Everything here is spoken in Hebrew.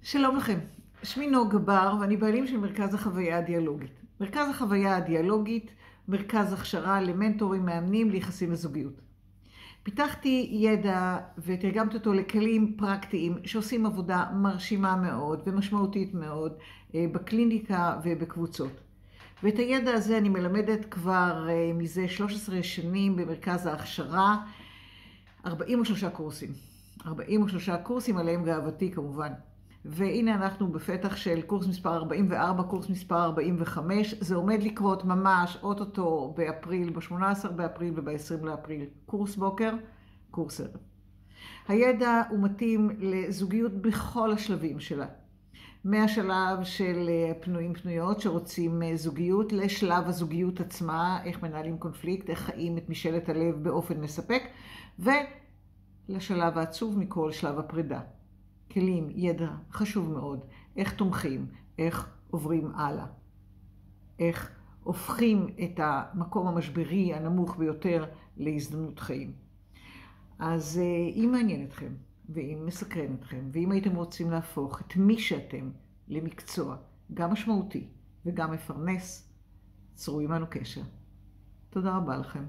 שלום לכם, שמי נוגה בר ואני בעלים של מרכז החוויה הדיאלוגית. מרכז החוויה הדיאלוגית, מרכז הכשרה למנטורים מאמנים ליחסים וזוגיות. פיתחתי ידע ותרגמתי אותו לכלים פרקטיים שעושים עבודה מרשימה מאוד ומשמעותית מאוד בקליניקה ובקבוצות. ואת הידע הזה אני מלמדת כבר מזה 13 שנים במרכז ההכשרה, 43 קורסים. 43 קורסים עליהם גאוותי כמובן. והנה אנחנו בפתח של קורס מספר 44, קורס מספר 45. זה עומד לקרות ממש אוטוטו באפריל, ב-18 באפריל וב-20 לאפריל. קורס בוקר, קורס ערב. הידע הוא מתאים לזוגיות בכל השלבים שלה. מהשלב של פנויות שרוצים זוגיות, לשלב הזוגיות עצמה, איך מנהלים קונפליקט, איך חיים את משאלת הלב באופן מספק, ולשלב העצוב מכל, שלב הפרידה. כלים, ידע חשוב מאוד, איך תומכים, איך עוברים הלאה, איך הופכים את המקום המשברי הנמוך ביותר להזדמנות חיים. אז אם מעניין אתכם, ואם מסקרן אתכם, ואם הייתם רוצים להפוך את מי שאתם למקצוע, גם משמעותי וגם מפרנס, צרו עמנו קשר. תודה רבה לכם.